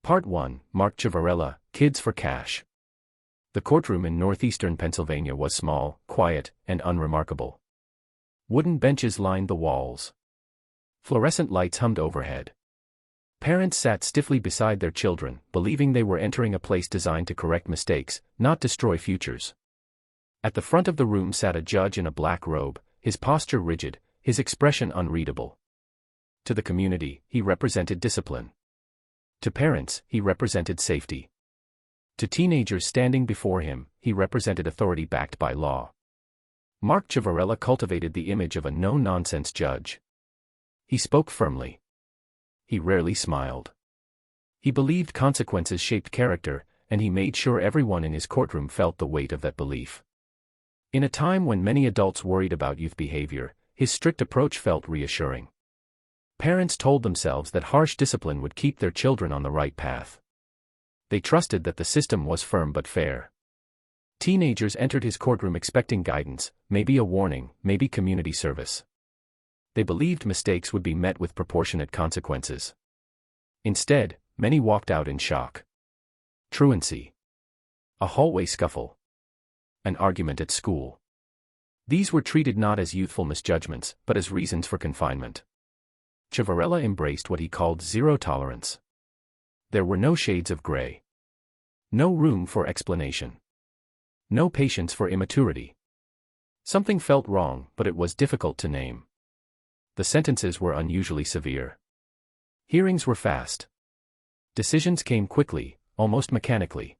Part 1, Mark Ciavarella, Kids for Cash. The courtroom in northeastern Pennsylvania was small, quiet, and unremarkable. Wooden benches lined the walls. Fluorescent lights hummed overhead. Parents sat stiffly beside their children, believing they were entering a place designed to correct mistakes, not destroy futures. At the front of the room sat a judge in a black robe, his posture rigid, his expression unreadable. To the community, he represented discipline. To parents, he represented safety. To teenagers standing before him, he represented authority backed by law. Mark Ciavarella cultivated the image of a no-nonsense judge. He spoke firmly. He rarely smiled. He believed consequences shaped character, and he made sure everyone in his courtroom felt the weight of that belief. In a time when many adults worried about youth behavior, his strict approach felt reassuring. Parents told themselves that harsh discipline would keep their children on the right path. They trusted that the system was firm but fair. Teenagers entered his courtroom expecting guidance, maybe a warning, maybe community service. They believed mistakes would be met with proportionate consequences. Instead, many walked out in shock. Truancy. A hallway scuffle. An argument at school. These were treated not as youthful misjudgments, but as reasons for confinement. Ciavarella embraced what he called zero tolerance. There were no shades of gray. No room for explanation. No patience for immaturity. Something felt wrong, but it was difficult to name. The sentences were unusually severe. Hearings were fast. Decisions came quickly, almost mechanically.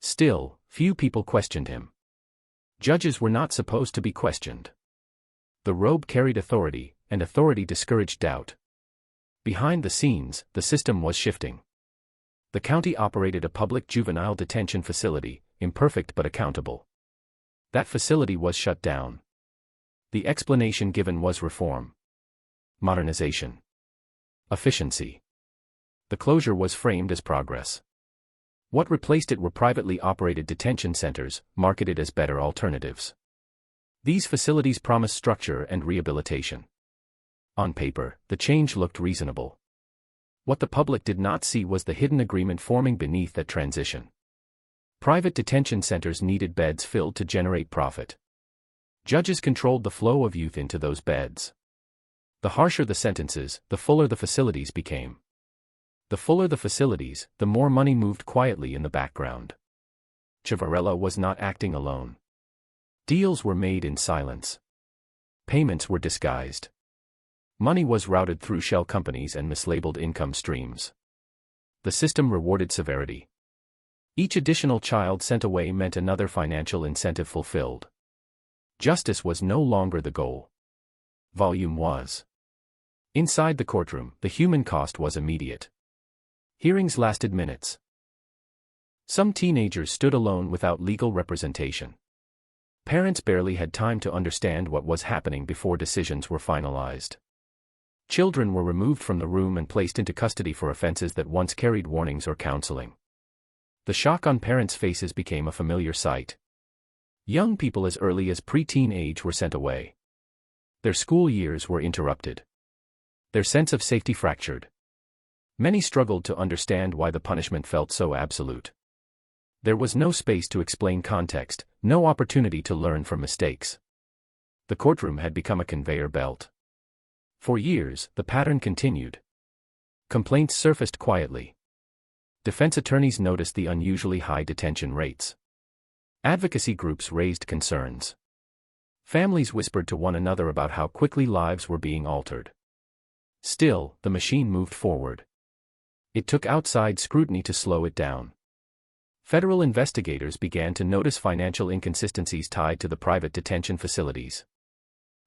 Still, few people questioned him. Judges were not supposed to be questioned. The robe carried authority, and authority discouraged doubt. Behind the scenes, the system was shifting. The county operated a public juvenile detention facility, imperfect but accountable. That facility was shut down. The explanation given was reform. Modernization. Efficiency. The closure was framed as progress. What replaced it were privately operated detention centers, marketed as better alternatives. These facilities promised structure and rehabilitation. On paper, the change looked reasonable. What the public did not see was the hidden agreement forming beneath that transition. Private detention centers needed beds filled to generate profit. Judges controlled the flow of youth into those beds. The harsher the sentences, the fuller the facilities became. The fuller the facilities, the more money moved quietly in the background. Ciavarella was not acting alone. Deals were made in silence. Payments were disguised. Money was routed through shell companies and mislabeled income streams. The system rewarded severity. Each additional child sent away meant another financial incentive fulfilled. Justice was no longer the goal. Volume was. Inside the courtroom, the human cost was immediate. Hearings lasted minutes. Some teenagers stood alone without legal representation. Parents barely had time to understand what was happening before decisions were finalized. Children were removed from the room and placed into custody for offenses that once carried warnings or counseling. The shock on parents' faces became a familiar sight. Young people as early as pre-teen age were sent away. Their school years were interrupted. Their sense of safety fractured. Many struggled to understand why the punishment felt so absolute. There was no space to explain context, no opportunity to learn from mistakes. The courtroom had become a conveyor belt. For years, the pattern continued. Complaints surfaced quietly. Defense attorneys noticed the unusually high detention rates. Advocacy groups raised concerns. Families whispered to one another about how quickly lives were being altered. Still, the machine moved forward. It took outside scrutiny to slow it down. Federal investigators began to notice financial inconsistencies tied to the private detention facilities.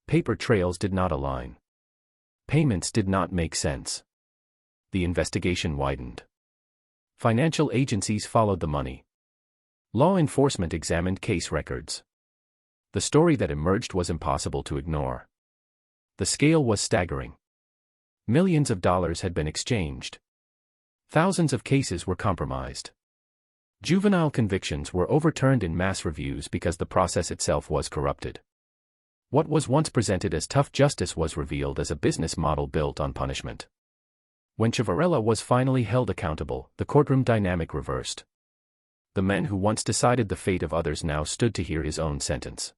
Paper trails did not align. Payments did not make sense. The investigation widened. Financial agencies followed the money. Law enforcement examined case records. The story that emerged was impossible to ignore. The scale was staggering. Millions of dollars had been exchanged. Thousands of cases were compromised. Juvenile convictions were overturned in mass reviews because the process itself was corrupted. What was once presented as tough justice was revealed as a business model built on punishment. When Ciavarella was finally held accountable, the courtroom dynamic reversed. The men who once decided the fate of others now stood to hear his own sentence.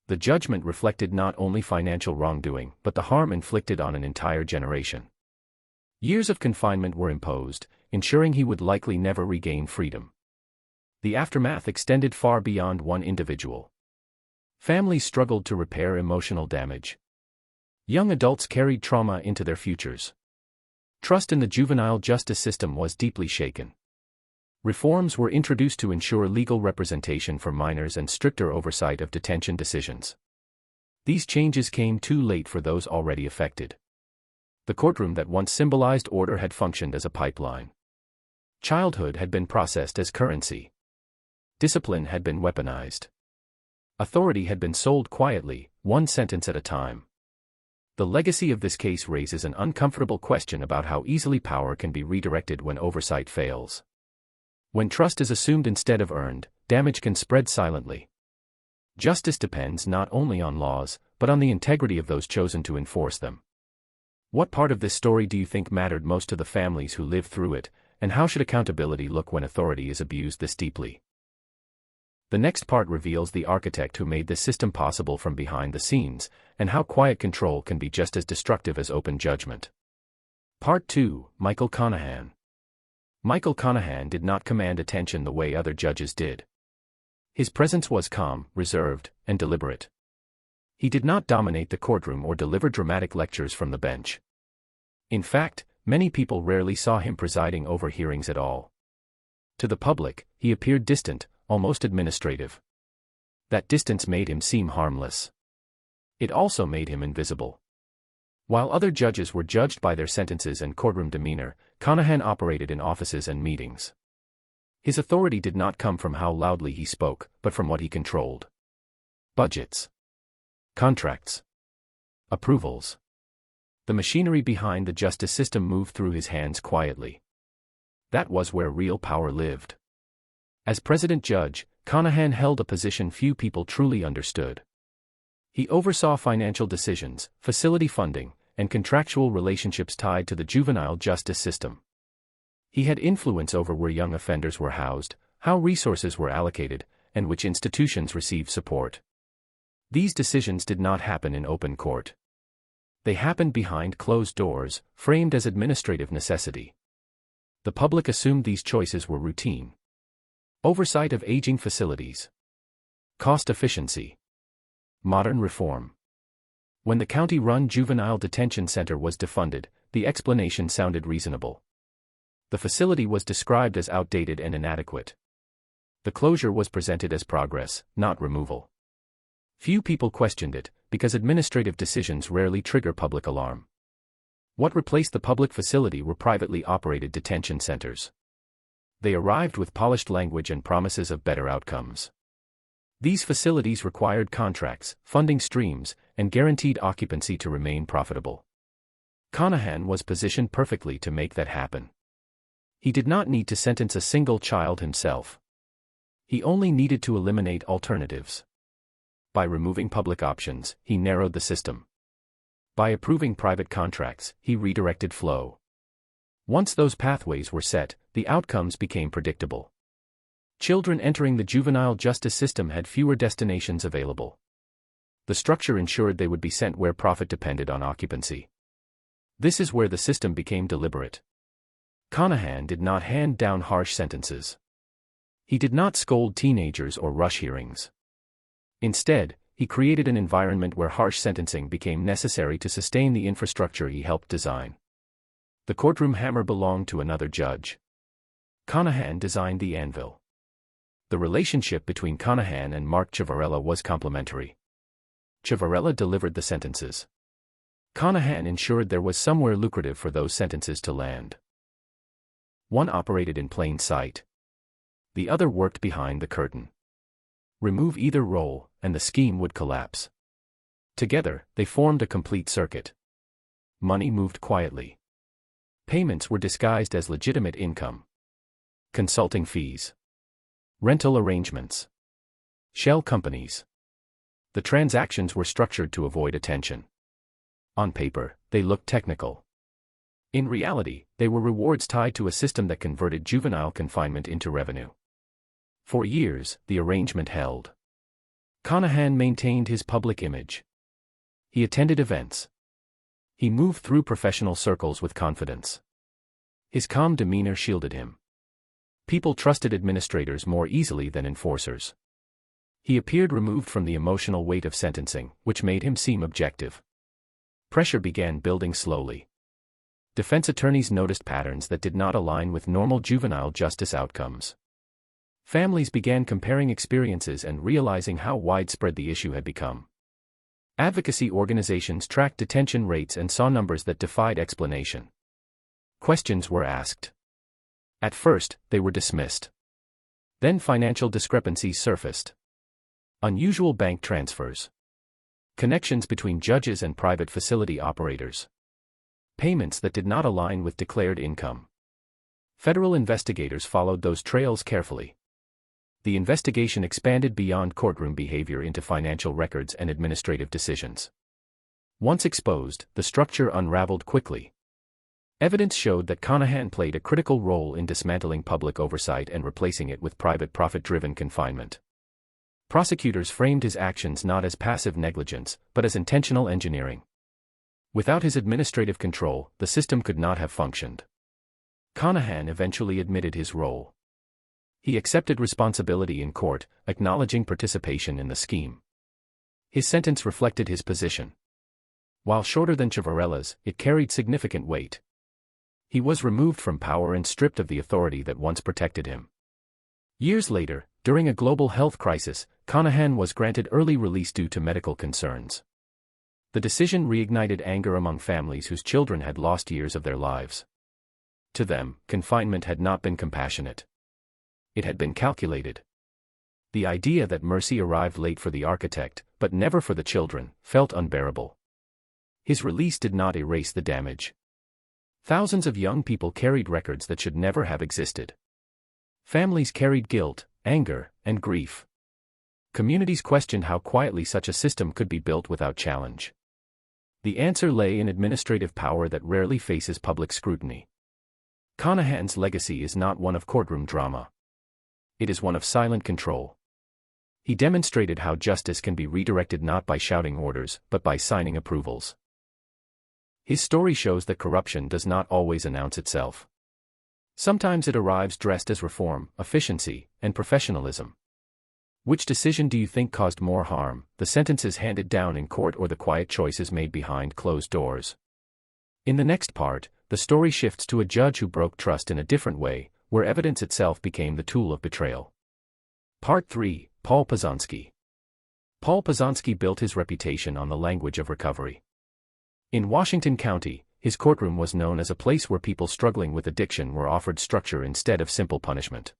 The judgment reflected not only financial wrongdoing but the harm inflicted on an entire generation. Years of confinement were imposed, ensuring he would likely never regain freedom. The aftermath extended far beyond one individual. Families struggled to repair emotional damage. Young adults carried trauma into their futures. Trust in the juvenile justice system was deeply shaken. Reforms were introduced to ensure legal representation for minors and stricter oversight of detention decisions. These changes came too late for those already affected. The courtroom that once symbolized order had functioned as a pipeline. Childhood had been processed as currency. Discipline had been weaponized. Authority had been sold quietly, one sentence at a time. The legacy of this case raises an uncomfortable question about how easily power can be redirected when oversight fails. When trust is assumed instead of earned, damage can spread silently. Justice depends not only on laws, but on the integrity of those chosen to enforce them. What part of this story do you think mattered most to the families who lived through it, and how should accountability look when authority is abused this deeply? The next part reveals the architect who made this system possible from behind the scenes, and how quiet control can be just as destructive as open judgment. Part 2, Michael Conahan. Michael Conahan did not command attention the way other judges did. His presence was calm, reserved, and deliberate. He did not dominate the courtroom or deliver dramatic lectures from the bench. In fact, many people rarely saw him presiding over hearings at all. To the public, he appeared distant, almost administrative. That distance made him seem harmless. It also made him invisible. While other judges were judged by their sentences and courtroom demeanor, Conahan operated in offices and meetings. His authority did not come from how loudly he spoke, but from what he controlled. Budgets. Contracts. Approvals. The machinery behind the justice system moved through his hands quietly. That was where real power lived. As president judge, Conahan held a position few people truly understood. He oversaw financial decisions, facility funding, and contractual relationships tied to the juvenile justice system. He had influence over where young offenders were housed, how resources were allocated, and which institutions received support. These decisions did not happen in open court. They happened behind closed doors, framed as administrative necessity. The public assumed these choices were routine. Oversight of aging facilities. Cost efficiency. Modern reform. When the county-run juvenile detention center was defunded, the explanation sounded reasonable. The facility was described as outdated and inadequate. The closure was presented as progress, not removal. Few people questioned it, because administrative decisions rarely trigger public alarm. What replaced the public facility were privately operated detention centers. They arrived with polished language and promises of better outcomes. These facilities required contracts, funding streams, and guaranteed occupancy to remain profitable. Conahan was positioned perfectly to make that happen. He did not need to sentence a single child himself. He only needed to eliminate alternatives. By removing public options, he narrowed the system. By approving private contracts, he redirected flow. Once those pathways were set, the outcomes became predictable. Children entering the juvenile justice system had fewer destinations available. The structure ensured they would be sent where profit depended on occupancy. This is where the system became deliberate. Conahan did not hand down harsh sentences. He did not scold teenagers or rush hearings. Instead, he created an environment where harsh sentencing became necessary to sustain the infrastructure he helped design. The courtroom hammer belonged to another judge. Conahan designed the anvil. The relationship between Conahan and Mark Ciavarella was complementary. Ciavarella delivered the sentences. Conahan ensured there was somewhere lucrative for those sentences to land. One operated in plain sight. The other worked behind the curtain. Remove either role, and the scheme would collapse. Together, they formed a complete circuit. Money moved quietly. Payments were disguised as legitimate income. Consulting fees. Rental arrangements. Shell companies. The transactions were structured to avoid attention. On paper, they looked technical. In reality, they were rewards tied to a system that converted juvenile confinement into revenue. For years, the arrangement held. Conahan maintained his public image. He attended events. He moved through professional circles with confidence. His calm demeanor shielded him. People trusted administrators more easily than enforcers. He appeared removed from the emotional weight of sentencing, which made him seem objective. Pressure began building slowly. Defense attorneys noticed patterns that did not align with normal juvenile justice outcomes. Families began comparing experiences and realizing how widespread the issue had become. Advocacy organizations tracked detention rates and saw numbers that defied explanation. Questions were asked. At first, they were dismissed. Then financial discrepancies surfaced. Unusual bank transfers. Connections between judges and private facility operators. Payments that did not align with declared income. Federal investigators followed those trails carefully. The investigation expanded beyond courtroom behavior into financial records and administrative decisions. Once exposed, the structure unraveled quickly. Evidence showed that Conahan played a critical role in dismantling public oversight and replacing it with private profit-driven confinement. Prosecutors framed his actions not as passive negligence, but as intentional engineering. Without his administrative control, the system could not have functioned. Conahan eventually admitted his role. He accepted responsibility in court, acknowledging participation in the scheme. His sentence reflected his position. While shorter than Ciavarelli's, it carried significant weight. He was removed from power and stripped of the authority that once protected him. Years later, during a global health crisis, Conahan was granted early release due to medical concerns. The decision reignited anger among families whose children had lost years of their lives. To them, confinement had not been compassionate. It had been calculated. The idea that mercy arrived late for the architect, but never for the children, felt unbearable. His release did not erase the damage. Thousands of young people carried records that should never have existed. Families carried guilt, anger, and grief. Communities questioned how quietly such a system could be built without challenge. The answer lay in administrative power that rarely faces public scrutiny. Conahan's legacy is not one of courtroom drama. It is one of silent control. He demonstrated how justice can be redirected not by shouting orders, but by signing approvals. His story shows that corruption does not always announce itself. Sometimes it arrives dressed as reform, efficiency, and professionalism. Which decision do you think caused more harm, the sentences handed down in court or the quiet choices made behind closed doors? In the next part, the story shifts to a judge who broke trust in a different way, where evidence itself became the tool of betrayal. Part 3, Paul Pazanski. Paul Pazanski built his reputation on the language of recovery. In Washington County, his courtroom was known as a place where people struggling with addiction were offered structure instead of simple punishment.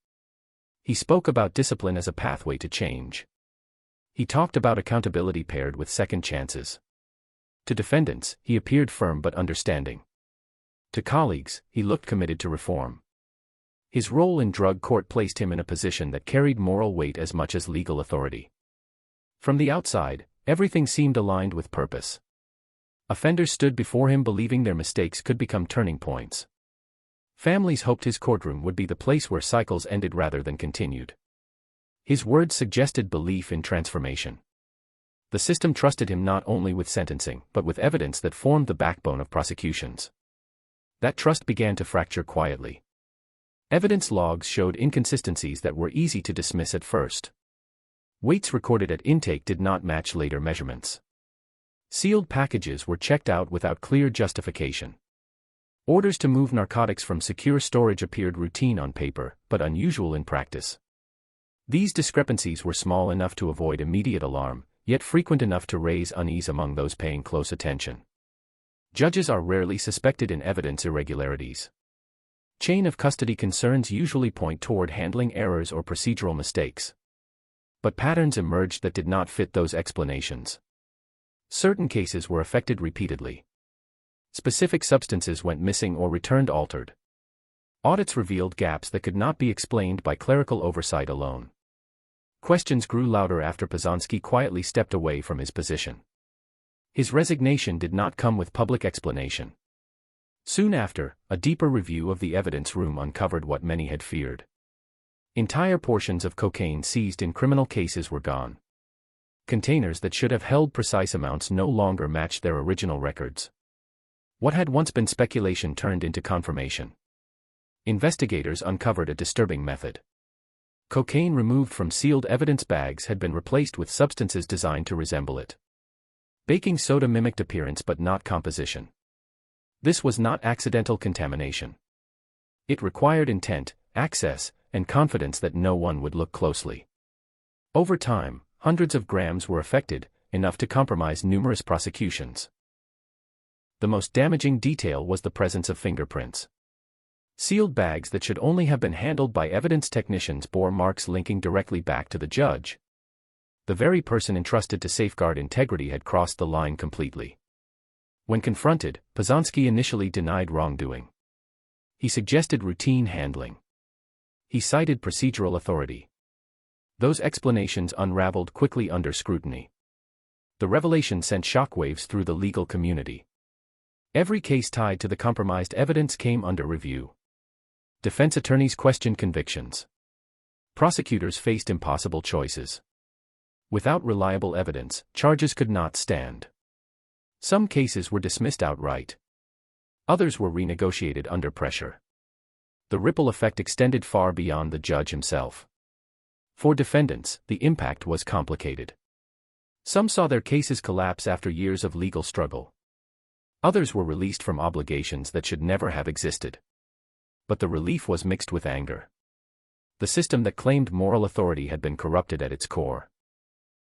He spoke about discipline as a pathway to change. He talked about accountability paired with second chances. To defendants, he appeared firm but understanding. To colleagues, he looked committed to reform. His role in drug court placed him in a position that carried moral weight as much as legal authority. From the outside, everything seemed aligned with purpose. Offenders stood before him believing their mistakes could become turning points. Families hoped his courtroom would be the place where cycles ended rather than continued. His words suggested belief in transformation. The system trusted him not only with sentencing, but with evidence that formed the backbone of prosecutions. That trust began to fracture quietly. Evidence logs showed inconsistencies that were easy to dismiss at first. Weights recorded at intake did not match later measurements. Sealed packages were checked out without clear justification. Orders to move narcotics from secure storage appeared routine on paper, but unusual in practice. These discrepancies were small enough to avoid immediate alarm, yet frequent enough to raise unease among those paying close attention. Judges are rarely suspected in evidence irregularities. Chain of custody concerns usually point toward handling errors or procedural mistakes. But patterns emerged that did not fit those explanations. Certain cases were affected repeatedly. Specific substances went missing or returned altered. Audits revealed gaps that could not be explained by clerical oversight alone. Questions grew louder after Pazanski quietly stepped away from his position. His resignation did not come with public explanation. Soon after, a deeper review of the evidence room uncovered what many had feared. Entire portions of cocaine seized in criminal cases were gone. Containers that should have held precise amounts no longer matched their original records. What had once been speculation turned into confirmation. Investigators uncovered a disturbing method. Cocaine removed from sealed evidence bags had been replaced with substances designed to resemble it. Baking soda mimicked appearance but not composition. This was not accidental contamination. It required intent, access, and confidence that no one would look closely. Over time, hundreds of grams were affected, enough to compromise numerous prosecutions. The most damaging detail was the presence of fingerprints. Sealed bags that should only have been handled by evidence technicians bore marks linking directly back to the judge. The very person entrusted to safeguard integrity had crossed the line completely. When confronted, Poznanski initially denied wrongdoing. He suggested routine handling. He cited procedural authority. Those explanations unraveled quickly under scrutiny. The revelation sent shockwaves through the legal community. Every case tied to the compromised evidence came under review. Defense attorneys questioned convictions. Prosecutors faced impossible choices. Without reliable evidence, charges could not stand. Some cases were dismissed outright. Others were renegotiated under pressure. The ripple effect extended far beyond the judge himself. For defendants, the impact was complicated. Some saw their cases collapse after years of legal struggle. Others were released from obligations that should never have existed. But the relief was mixed with anger. The system that claimed moral authority had been corrupted at its core.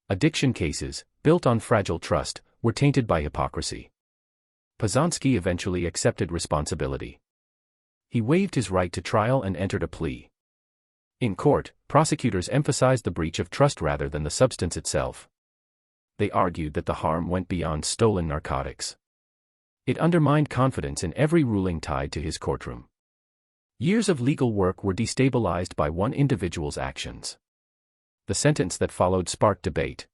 Addiction cases, built on fragile trust, were tainted by hypocrisy. Poznanski eventually accepted responsibility. He waived his right to trial and entered a plea. In court, prosecutors emphasized the breach of trust rather than the substance itself. They argued that the harm went beyond stolen narcotics. It undermined confidence in every ruling tied to his courtroom. Years of legal work were destabilized by one individual's actions. The sentence that followed sparked debate.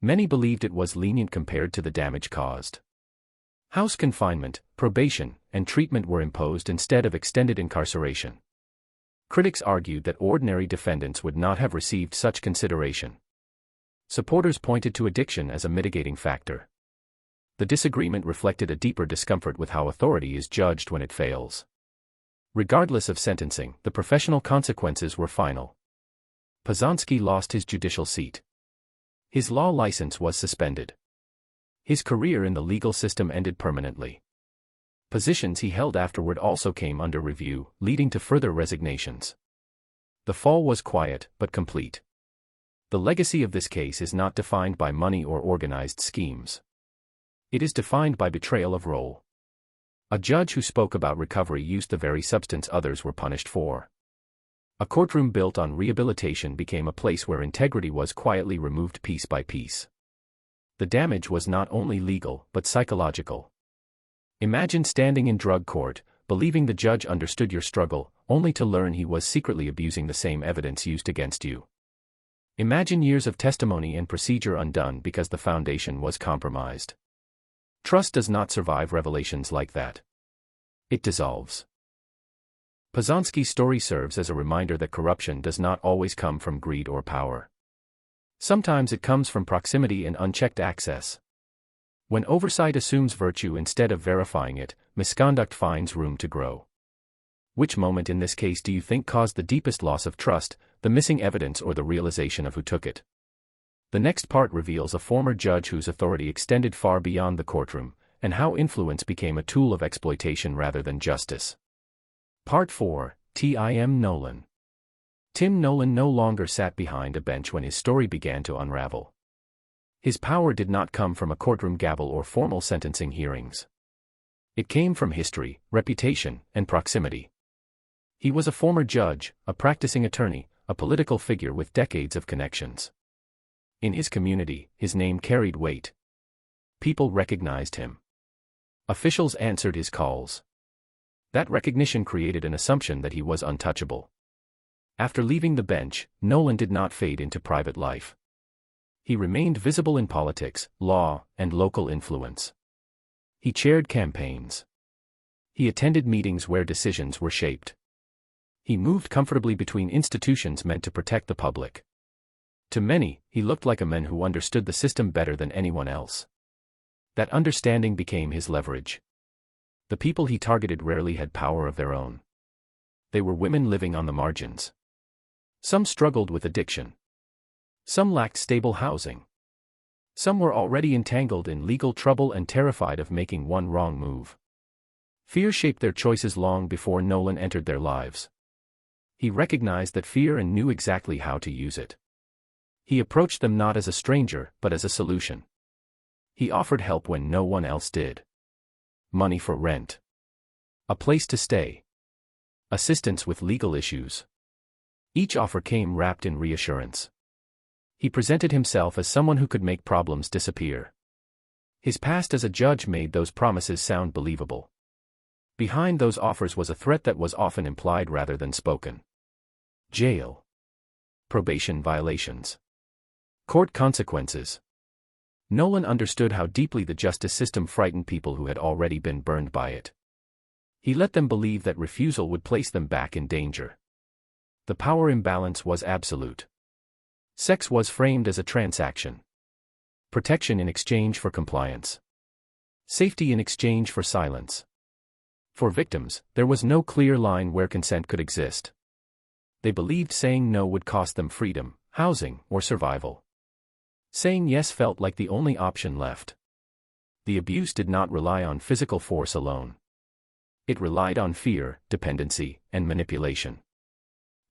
Many believed it was lenient compared to the damage caused. House confinement, probation, and treatment were imposed instead of extended incarceration. Critics argued that ordinary defendants would not have received such consideration. Supporters pointed to addiction as a mitigating factor. The disagreement reflected a deeper discomfort with how authority is judged when it fails. Regardless of sentencing, the professional consequences were final. Poznanski lost his judicial seat. His law license was suspended. His career in the legal system ended permanently. Positions he held afterward also came under review, leading to further resignations. The fall was quiet, but complete. The legacy of this case is not defined by money or organized schemes. It is defined by betrayal of role. A judge who spoke about recovery used the very substance others were punished for. A courtroom built on rehabilitation became a place where integrity was quietly removed piece by piece. The damage was not only legal, but psychological. Imagine standing in drug court, believing the judge understood your struggle, only to learn he was secretly abusing the same evidence used against you. Imagine years of testimony and procedure undone because the foundation was compromised. Trust does not survive revelations like that. It dissolves. Poznanski's story serves as a reminder that corruption does not always come from greed or power. Sometimes it comes from proximity and unchecked access. When oversight assumes virtue instead of verifying it, misconduct finds room to grow. Which moment in this case do you think caused the deepest loss of trust, the missing evidence or the realization of who took it? The next part reveals a former judge whose authority extended far beyond the courtroom, and how influence became a tool of exploitation rather than justice. Part 4, Tim Nolan. Tim Nolan no longer sat behind a bench when his story began to unravel. His power did not come from a courtroom gavel or formal sentencing hearings. It came from history, reputation, and proximity. He was a former judge, a practicing attorney, a political figure with decades of connections. In his community, his name carried weight. People recognized him. Officials answered his calls. That recognition created an assumption that he was untouchable. After leaving the bench, Nolan did not fade into private life. He remained visible in politics, law, and local influence. He chaired campaigns. He attended meetings where decisions were shaped. He moved comfortably between institutions meant to protect the public. To many, he looked like a man who understood the system better than anyone else. That understanding became his leverage. The people he targeted rarely had power of their own. They were women living on the margins. Some struggled with addiction. Some lacked stable housing. Some were already entangled in legal trouble and terrified of making one wrong move. Fear shaped their choices long before Nolan entered their lives. He recognized that fear and knew exactly how to use it. He approached them not as a stranger, but as a solution. He offered help when no one else did. Money for rent. A place to stay. Assistance with legal issues. Each offer came wrapped in reassurance. He presented himself as someone who could make problems disappear. His past as a judge made those promises sound believable. Behind those offers was a threat that was often implied rather than spoken. Jail. Probation violations. Court consequences. Nolan understood how deeply the justice system frightened people who had already been burned by it. He let them believe that refusal would place them back in danger. The power imbalance was absolute. Sex was framed as a transaction. Protection in exchange for compliance. Safety in exchange for silence. For victims, there was no clear line where consent could exist. They believed saying no would cost them freedom, housing, or survival. Saying yes felt like the only option left. The abuse did not rely on physical force alone. It relied on fear, dependency, and manipulation.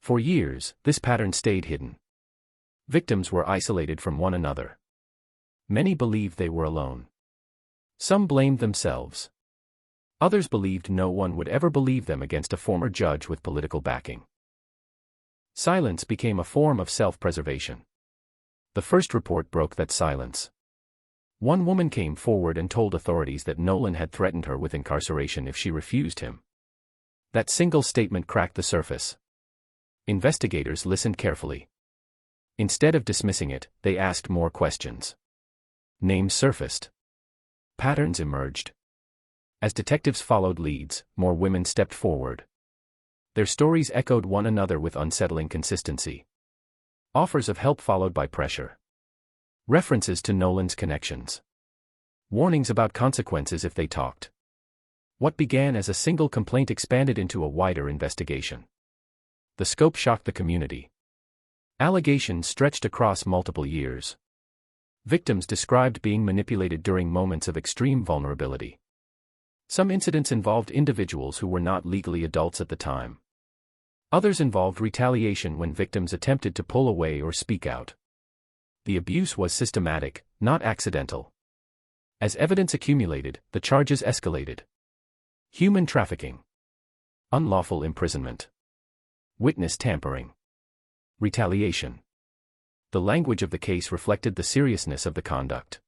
For years, this pattern stayed hidden. Victims were isolated from one another. Many believed they were alone. Some blamed themselves. Others believed no one would ever believe them against a former judge with political backing. Silence became a form of self-preservation. The first report broke that silence. One woman came forward and told authorities that Nolan had threatened her with incarceration if she refused him. That single statement cracked the surface. Investigators listened carefully. Instead of dismissing it, they asked more questions. Names surfaced. Patterns emerged. As detectives followed leads, more women stepped forward. Their stories echoed one another with unsettling consistency. Offers of help followed by pressure. References to Nolan's connections. Warnings about consequences if they talked. What began as a single complaint expanded into a wider investigation. The scope shocked the community. Allegations stretched across multiple years. Victims described being manipulated during moments of extreme vulnerability. Some incidents involved individuals who were not legally adults at the time. Others involved retaliation when victims attempted to pull away or speak out. The abuse was systematic, not accidental. As evidence accumulated, the charges escalated. Human trafficking. Unlawful imprisonment. Witness tampering. Retaliation. The language of the case reflected the seriousness of the conduct.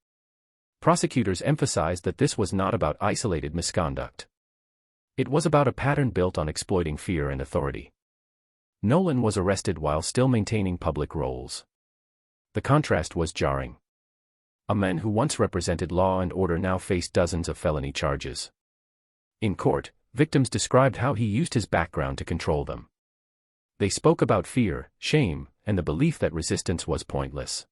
Prosecutors emphasized that this was not about isolated misconduct. It was about a pattern built on exploiting fear and authority. Nolan was arrested while still maintaining public roles. The contrast was jarring. A man who once represented law and order now faced dozens of felony charges. In court, victims described how he used his background to control them. They spoke about fear, shame, and the belief that resistance was pointless.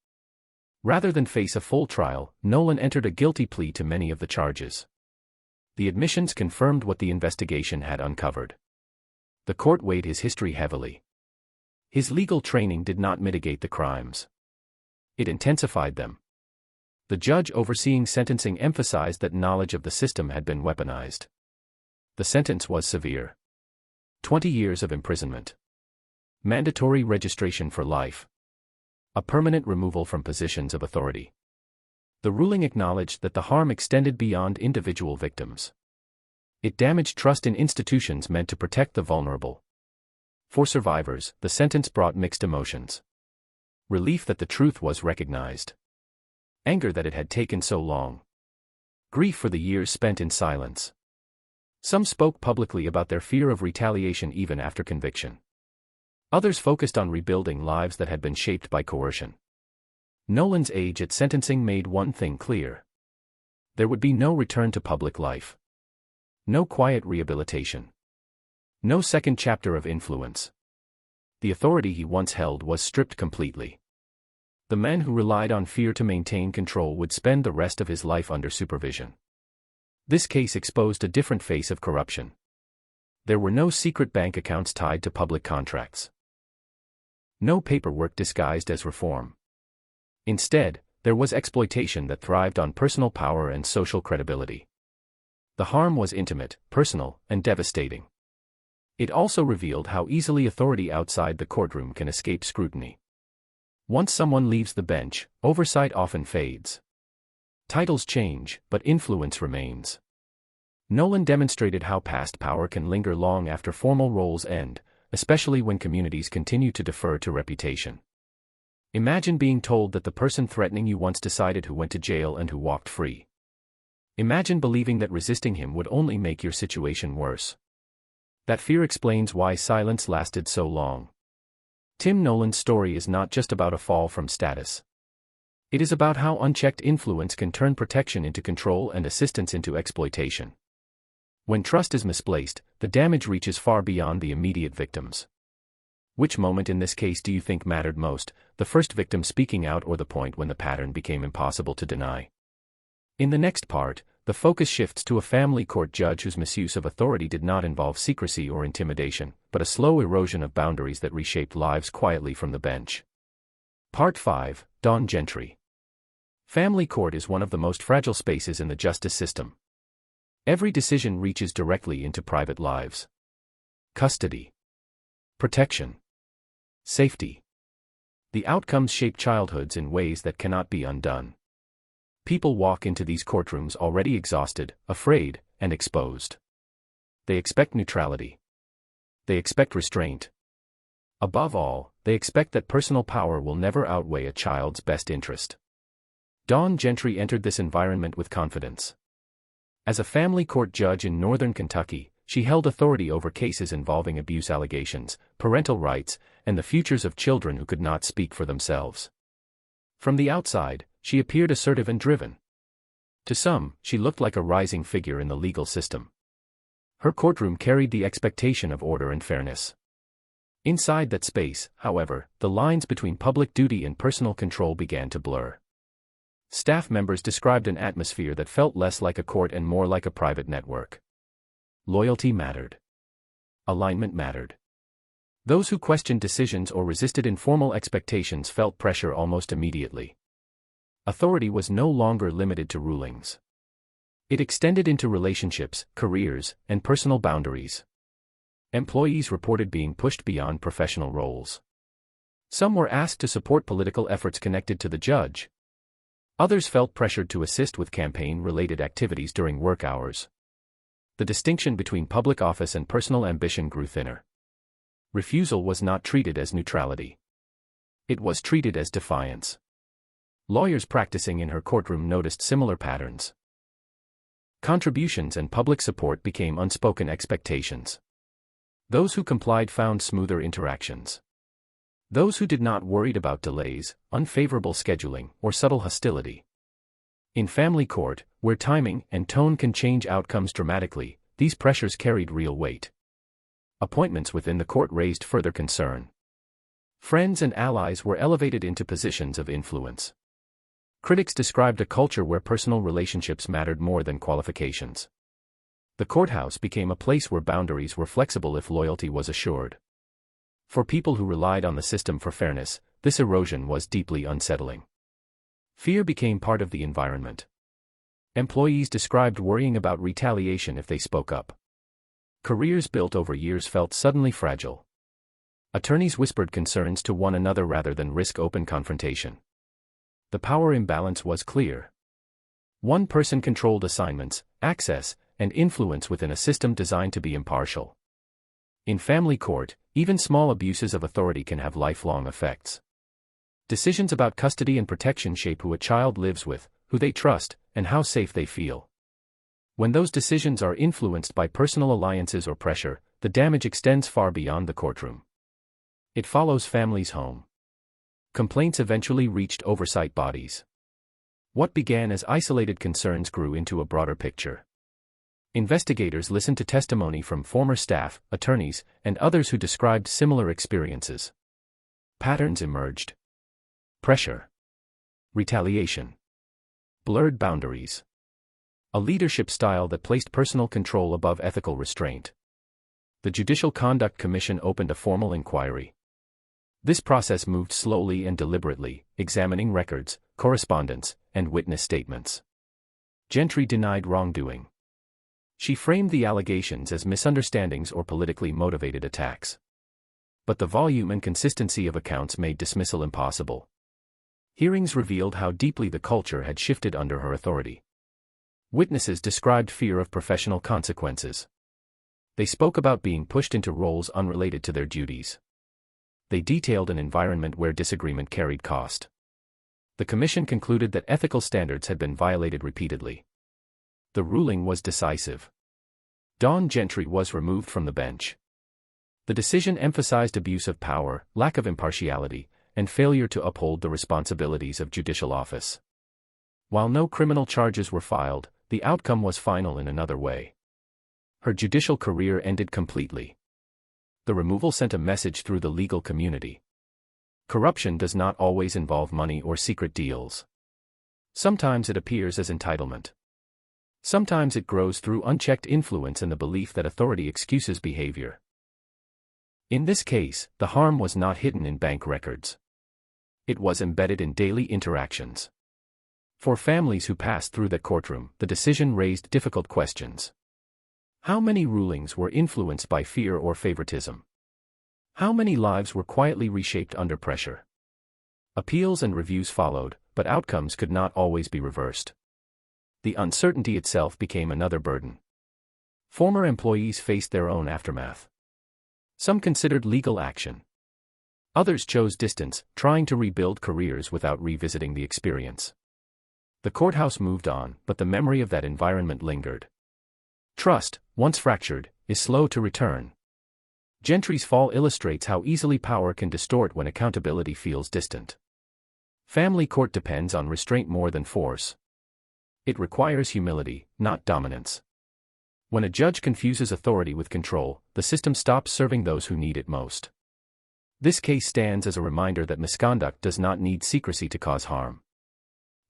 Rather than face a full trial, Nolan entered a guilty plea to many of the charges. The admissions confirmed what the investigation had uncovered. The court weighed his history heavily. His legal training did not mitigate the crimes. It intensified them. The judge overseeing sentencing emphasized that knowledge of the system had been weaponized. The sentence was severe. 20 years of imprisonment. Mandatory registration for life. A permanent removal from positions of authority. The ruling acknowledged that the harm extended beyond individual victims. It damaged trust in institutions meant to protect the vulnerable. For survivors, the sentence brought mixed emotions. Relief that the truth was recognized. Anger that it had taken so long. Grief for the years spent in silence. Some spoke publicly about their fear of retaliation even after conviction. Others focused on rebuilding lives that had been shaped by coercion. Nolan's age at sentencing made one thing clear. There would be no return to public life. No quiet rehabilitation. No second chapter of influence. The authority he once held was stripped completely. The man who relied on fear to maintain control would spend the rest of his life under supervision. This case exposed a different face of corruption. There were no secret bank accounts tied to public contracts. No paperwork disguised as reform. Instead, there was exploitation that thrived on personal power and social credibility. The harm was intimate, personal, and devastating. It also revealed how easily authority outside the courtroom can escape scrutiny. Once someone leaves the bench, oversight often fades. Titles change, but influence remains. Nolan demonstrated how past power can linger long after formal roles end, especially when communities continue to defer to reputation. Imagine being told that the person threatening you once decided who went to jail and who walked free. Imagine believing that resisting him would only make your situation worse. That fear explains why silence lasted so long. Tim Nolan's story is not just about a fall from status. It is about how unchecked influence can turn protection into control and assistance into exploitation. When trust is misplaced, the damage reaches far beyond the immediate victims. Which moment in this case do you think mattered most, the first victim speaking out or the point when the pattern became impossible to deny? In the next part, the focus shifts to a family court judge whose misuse of authority did not involve secrecy or intimidation, but a slow erosion of boundaries that reshaped lives quietly from the bench. Part 5, Dawn Gentry. Family court is one of the most fragile spaces in the justice system. Every decision reaches directly into private lives. Custody. Protection. Safety. The outcomes shape childhoods in ways that cannot be undone. People walk into these courtrooms already exhausted, afraid, and exposed. They expect neutrality. They expect restraint. Above all, they expect that personal power will never outweigh a child's best interest. Dawn Gentry entered this environment with confidence. As a family court judge in northern Kentucky, she held authority over cases involving abuse allegations, parental rights, and the futures of children who could not speak for themselves. From the outside, she appeared assertive and driven. To some, she looked like a rising figure in the legal system. Her courtroom carried the expectation of order and fairness. Inside that space, however, the lines between public duty and personal control began to blur. Staff members described an atmosphere that felt less like a court and more like a private network. Loyalty mattered. Alignment mattered. Those who questioned decisions or resisted informal expectations felt pressure almost immediately. Authority was no longer limited to rulings. It extended into relationships, careers, and personal boundaries. Employees reported being pushed beyond professional roles. Some were asked to support political efforts connected to the judge. Others felt pressured to assist with campaign-related activities during work hours. The distinction between public office and personal ambition grew thinner. Refusal was not treated as neutrality. It was treated as defiance. Lawyers practicing in her courtroom noticed similar patterns. Contributions and public support became unspoken expectations. Those who complied found smoother interactions. Those who did not worried about delays, unfavorable scheduling, or subtle hostility. In family court, where timing and tone can change outcomes dramatically, these pressures carried real weight. Appointments within the court raised further concern. Friends and allies were elevated into positions of influence. Critics described a culture where personal relationships mattered more than qualifications. The courthouse became a place where boundaries were flexible if loyalty was assured. For people who relied on the system for fairness, this erosion was deeply unsettling. Fear became part of the environment. Employees described worrying about retaliation if they spoke up. Careers built over years felt suddenly fragile. Attorneys whispered concerns to one another rather than risk open confrontation. The power imbalance was clear. One person controlled assignments, access, and influence within a system designed to be impartial. In family court, even small abuses of authority can have lifelong effects. Decisions about custody and protection shape who a child lives with, who they trust, and how safe they feel. When those decisions are influenced by personal alliances or pressure, the damage extends far beyond the courtroom. It follows families home. Complaints eventually reached oversight bodies. What began as isolated concerns grew into a broader picture. Investigators listened to testimony from former staff, attorneys, and others who described similar experiences. Patterns emerged. Pressure. Retaliation. Blurred boundaries. A leadership style that placed personal control above ethical restraint. The Judicial Conduct Commission opened a formal inquiry. This process moved slowly and deliberately, examining records, correspondence, and witness statements. Gentry denied wrongdoing. She framed the allegations as misunderstandings or politically motivated attacks. But the volume and consistency of accounts made dismissal impossible. Hearings revealed how deeply the culture had shifted under her authority. Witnesses described fear of professional consequences. They spoke about being pushed into roles unrelated to their duties. They detailed an environment where disagreement carried cost. The commission concluded that ethical standards had been violated repeatedly. The ruling was decisive. Dawn Gentry was removed from the bench. The decision emphasized abuse of power, lack of impartiality, and failure to uphold the responsibilities of judicial office. While no criminal charges were filed, the outcome was final in another way. Her judicial career ended completely. The removal sent a message through the legal community. Corruption does not always involve money or secret deals. Sometimes it appears as entitlement. Sometimes it grows through unchecked influence and the belief that authority excuses behavior. In this case, the harm was not hidden in bank records. It was embedded in daily interactions. For families who passed through that courtroom, the decision raised difficult questions. How many rulings were influenced by fear or favoritism? How many lives were quietly reshaped under pressure? Appeals and reviews followed, but outcomes could not always be reversed. The uncertainty itself became another burden. Former employees faced their own aftermath. Some considered legal action. Others chose distance, trying to rebuild careers without revisiting the experience. The courthouse moved on, but the memory of that environment lingered. Trust, once fractured, is slow to return. Gentry's fall illustrates how easily power can distort when accountability feels distant. Family court depends on restraint more than force. It requires humility, not dominance. When a judge confuses authority with control, the system stops serving those who need it most. This case stands as a reminder that misconduct does not need secrecy to cause harm.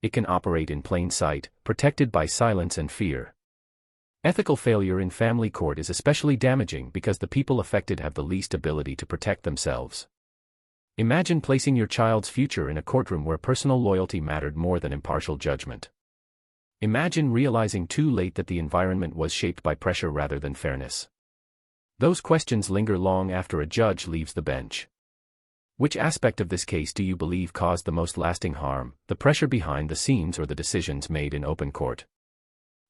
It can operate in plain sight, protected by silence and fear. Ethical failure in family court is especially damaging because the people affected have the least ability to protect themselves. Imagine placing your child's future in a courtroom where personal loyalty mattered more than impartial judgment. Imagine realizing too late that the environment was shaped by pressure rather than fairness. Those questions linger long after a judge leaves the bench. Which aspect of this case do you believe caused the most lasting harm, the pressure behind the scenes or the decisions made in open court?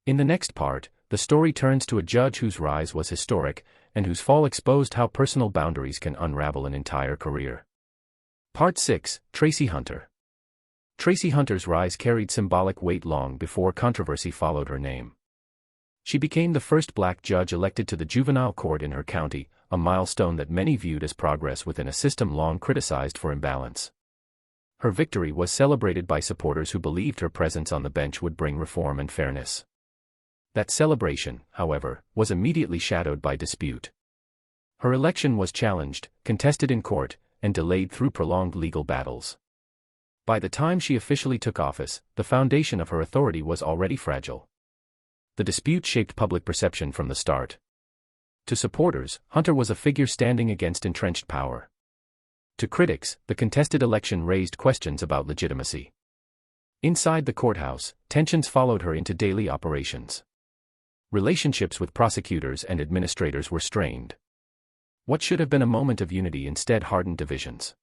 In the next part, the story turns to a judge whose rise was historic, and whose fall exposed how personal boundaries can unravel an entire career. Part 6, Tracy Hunter. Tracy Hunter's rise carried symbolic weight long before controversy followed her name. She became the first black judge elected to the juvenile court in her county, a milestone that many viewed as progress within a system long criticized for imbalance. Her victory was celebrated by supporters who believed her presence on the bench would bring reform and fairness. That celebration, however, was immediately shadowed by dispute. Her election was challenged, contested in court, and delayed through prolonged legal battles. By the time she officially took office, the foundation of her authority was already fragile. The dispute shaped public perception from the start. To supporters, Hunter was a figure standing against entrenched power. To critics, the contested election raised questions about legitimacy. Inside the courthouse, tensions followed her into daily operations. Relationships with prosecutors and administrators were strained. What should have been a moment of unity instead hardened divisions.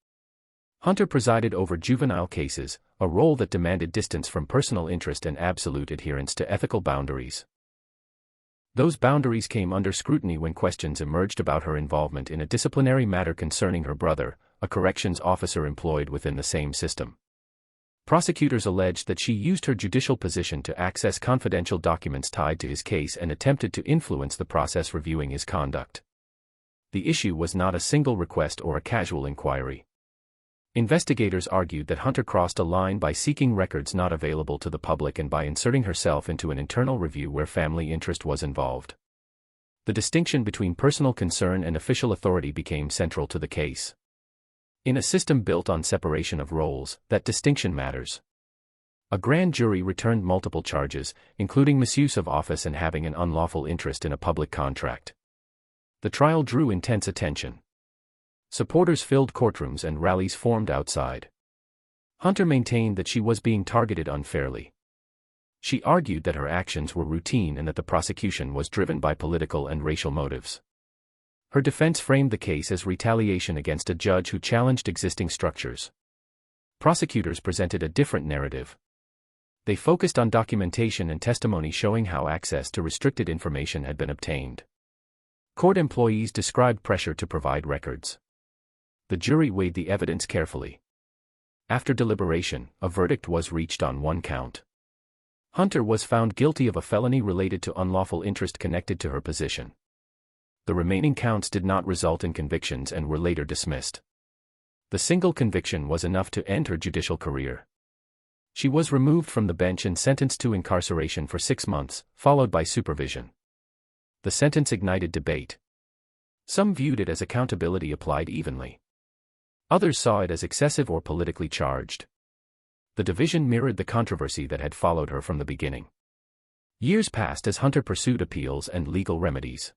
Hunter presided over juvenile cases, a role that demanded distance from personal interest and absolute adherence to ethical boundaries. Those boundaries came under scrutiny when questions emerged about her involvement in a disciplinary matter concerning her brother, a corrections officer employed within the same system. Prosecutors alleged that she used her judicial position to access confidential documents tied to his case and attempted to influence the process reviewing his conduct. The issue was not a single request or a casual inquiry. Investigators argued that Hunter crossed a line by seeking records not available to the public and by inserting herself into an internal review where family interest was involved. The distinction between personal concern and official authority became central to the case. In a system built on separation of roles, that distinction matters. A grand jury returned multiple charges, including misuse of office and having an unlawful interest in a public contract. The trial drew intense attention. Supporters filled courtrooms and rallies formed outside. Hunter maintained that she was being targeted unfairly. She argued that her actions were routine and that the prosecution was driven by political and racial motives. Her defense framed the case as retaliation against a judge who challenged existing structures. Prosecutors presented a different narrative. They focused on documentation and testimony showing how access to restricted information had been obtained. Court employees described pressure to provide records. The jury weighed the evidence carefully. After deliberation, a verdict was reached on one count. Hunter was found guilty of a felony related to unlawful interest connected to her position. The remaining counts did not result in convictions and were later dismissed. The single conviction was enough to end her judicial career. She was removed from the bench and sentenced to incarceration for 6 months, followed by supervision. The sentence ignited debate. Some viewed it as accountability applied evenly. Others saw it as excessive or politically charged. The division mirrored the controversy that had followed her from the beginning. Years passed as Hunter pursued appeals and legal remedies.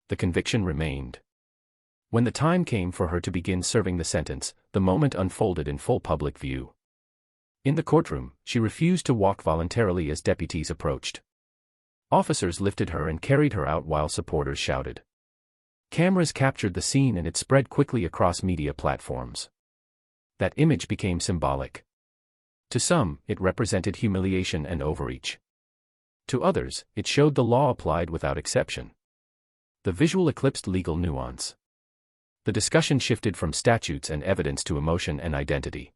The conviction remained. When the time came for her to begin serving the sentence, the moment unfolded in full public view. In the courtroom, she refused to walk voluntarily as deputies approached. Officers lifted her and carried her out while supporters shouted. Cameras captured the scene and it spread quickly across media platforms. That image became symbolic. To some, it represented humiliation and overreach. To others, it showed the law applied without exception. The visual eclipsed legal nuance. The discussion shifted from statutes and evidence to emotion and identity.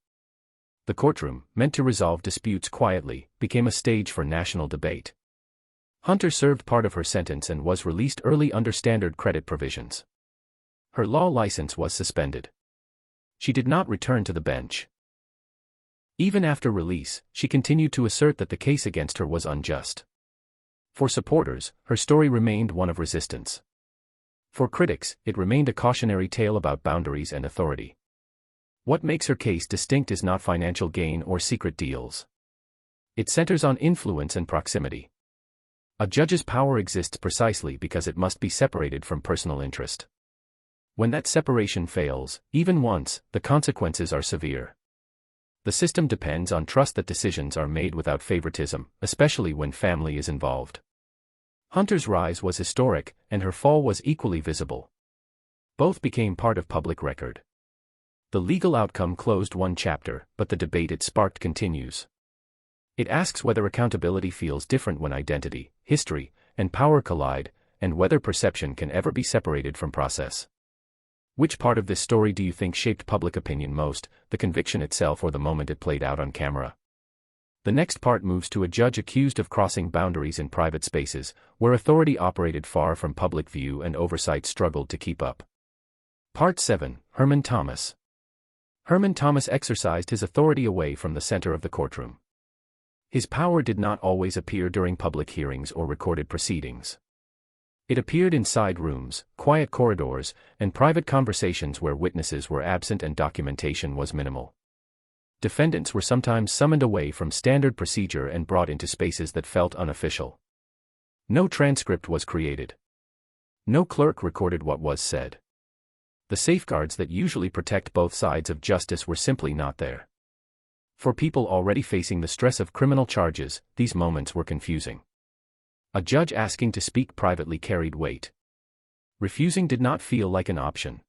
The courtroom, meant to resolve disputes quietly, became a stage for national debate. Hunter served part of her sentence and was released early under standard credit provisions. Her law license was suspended. She did not return to the bench. Even after release, she continued to assert that the case against her was unjust. For supporters, her story remained one of resistance. For critics, it remained a cautionary tale about boundaries and authority. What makes her case distinct is not financial gain or secret deals. It centers on influence and proximity. A judge's power exists precisely because it must be separated from personal interest. When that separation fails, even once, the consequences are severe. The system depends on trust that decisions are made without favoritism, especially when family is involved. Hunter's rise was historic, and her fall was equally visible. Both became part of public record. The legal outcome closed one chapter, but the debate it sparked continues. It asks whether accountability feels different when identity, history, and power collide, and whether perception can ever be separated from process. Which part of this story do you think shaped public opinion most, the conviction itself or the moment it played out on camera? The next part moves to a judge accused of crossing boundaries in private spaces, where authority operated far from public view and oversight struggled to keep up. Part 7, Herman Thomas. Herman Thomas exercised his authority away from the center of the courtroom. His power did not always appear during public hearings or recorded proceedings. It appeared in side rooms, quiet corridors, and private conversations where witnesses were absent and documentation was minimal. Defendants were sometimes summoned away from standard procedure and brought into spaces that felt unofficial. No transcript was created. No clerk recorded what was said. The safeguards that usually protect both sides of justice were simply not there. For people already facing the stress of criminal charges, these moments were confusing. A judge asking to speak privately carried weight. Refusing did not feel like an option.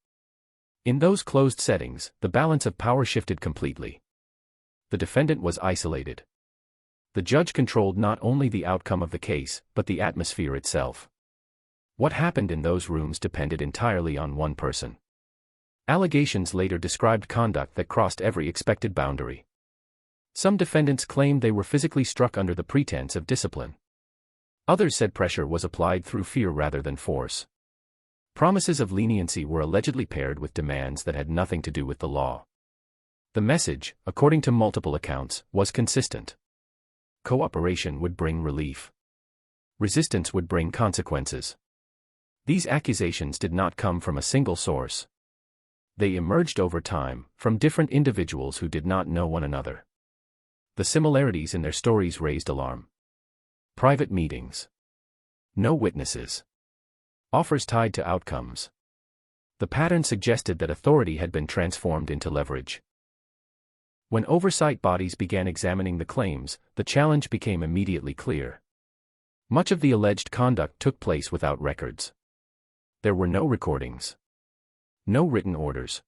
In those closed settings, the balance of power shifted completely. The defendant was isolated. The judge controlled not only the outcome of the case, but the atmosphere itself. What happened in those rooms depended entirely on one person. Allegations later described conduct that crossed every expected boundary. Some defendants claimed they were physically struck under the pretense of discipline. Others said pressure was applied through fear rather than force. Promises of leniency were allegedly paired with demands that had nothing to do with the law. The message, according to multiple accounts, was consistent. Cooperation would bring relief. Resistance would bring consequences. These accusations did not come from a single source. They emerged over time, from different individuals who did not know one another. The similarities in their stories raised alarm. Private meetings. No witnesses. Offers tied to outcomes. The pattern suggested that authority had been transformed into leverage. When oversight bodies began examining the claims, the challenge became immediately clear. Much of the alleged conduct took place without records. There were no recordings. No written orders.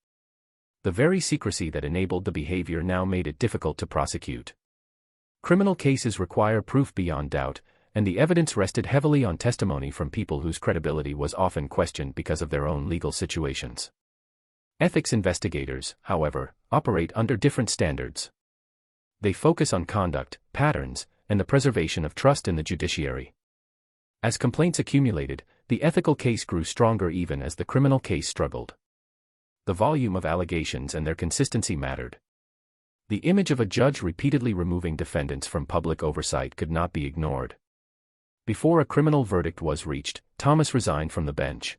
The very secrecy that enabled the behavior now made it difficult to prosecute. Criminal cases require proof beyond doubt, and the evidence rested heavily on testimony from people whose credibility was often questioned because of their own legal situations. Ethics investigators, however, operate under different standards. They focus on conduct, patterns, and the preservation of trust in the judiciary. As complaints accumulated, the ethical case grew stronger even as the criminal case struggled. The volume of allegations and their consistency mattered. The image of a judge repeatedly removing defendants from public oversight could not be ignored. Before a criminal verdict was reached, Thomas resigned from the bench.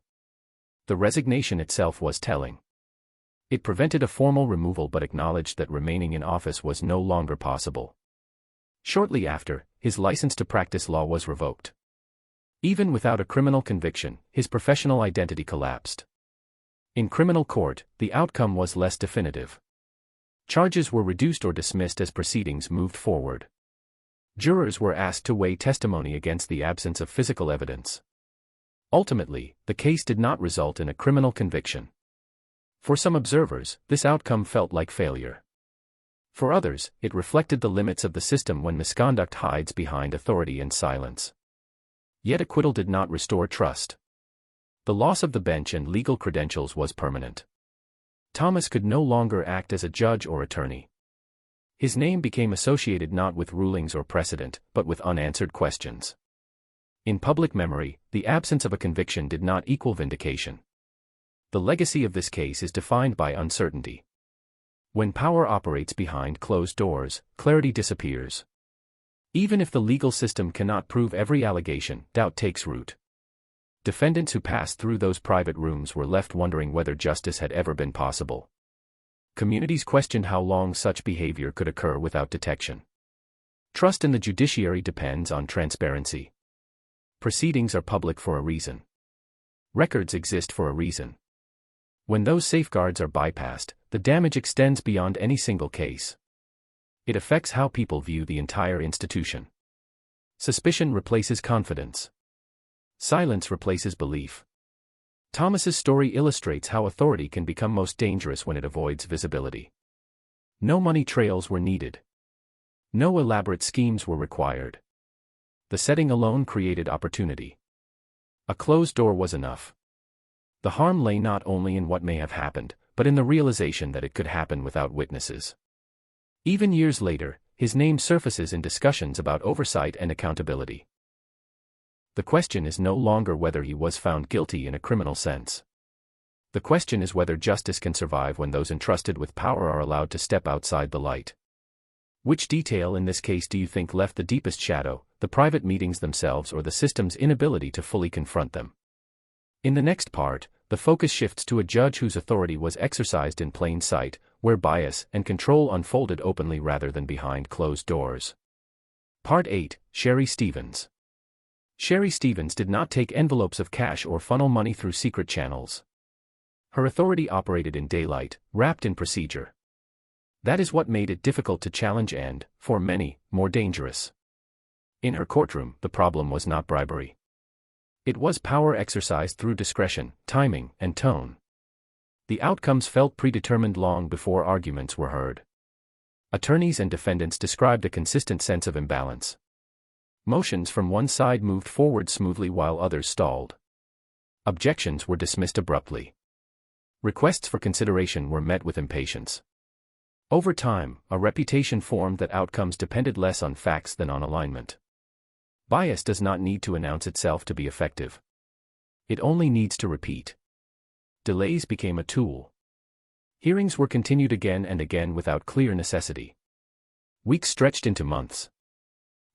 The resignation itself was telling. It prevented a formal removal but acknowledged that remaining in office was no longer possible. Shortly after, his license to practice law was revoked. Even without a criminal conviction, his professional identity collapsed. In criminal court, the outcome was less definitive. Charges were reduced or dismissed as proceedings moved forward. Jurors were asked to weigh testimony against the absence of physical evidence. Ultimately, the case did not result in a criminal conviction. For some observers, this outcome felt like failure. For others, it reflected the limits of the system when misconduct hides behind authority and silence. Yet acquittal did not restore trust. The loss of the bench and legal credentials was permanent. Thomas could no longer act as a judge or attorney. His name became associated not with rulings or precedent, but with unanswered questions. In public memory, the absence of a conviction did not equal vindication. The legacy of this case is defined by uncertainty. When power operates behind closed doors, clarity disappears. Even if the legal system cannot prove every allegation, doubt takes root. Defendants who passed through those private rooms were left wondering whether justice had ever been possible. Communities questioned how long such behavior could occur without detection. Trust in the judiciary depends on transparency. Proceedings are public for a reason. Records exist for a reason. When those safeguards are bypassed, the damage extends beyond any single case. It affects how people view the entire institution. Suspicion replaces confidence. Silence replaces belief. Thomas's story illustrates how authority can become most dangerous when it avoids visibility. No money trails were needed. No elaborate schemes were required. The setting alone created opportunity. A closed door was enough. The harm lay not only in what may have happened, but in the realization that it could happen without witnesses. Even years later, his name surfaces in discussions about oversight and accountability. The question is no longer whether he was found guilty in a criminal sense. The question is whether justice can survive when those entrusted with power are allowed to step outside the light. Which detail in this case do you think left the deepest shadow, the private meetings themselves or the system's inability to fully confront them? In the next part, the focus shifts to a judge whose authority was exercised in plain sight, where bias and control unfolded openly rather than behind closed doors. Part 8, Sherry Stevens. Sherry Stevens did not take envelopes of cash or funnel money through secret channels. Her authority operated in daylight, wrapped in procedure. That is what made it difficult to challenge and, for many, more dangerous. In her courtroom, the problem was not bribery. It was power exercised through discretion, timing, and tone. The outcomes felt predetermined long before arguments were heard. Attorneys and defendants described a consistent sense of imbalance. Motions from one side moved forward smoothly while others stalled. Objections were dismissed abruptly. Requests for consideration were met with impatience. Over time, a reputation formed that outcomes depended less on facts than on alignment. Bias does not need to announce itself to be effective. It only needs to repeat. Delays became a tool. Hearings were continued again and again without clear necessity. Weeks stretched into months.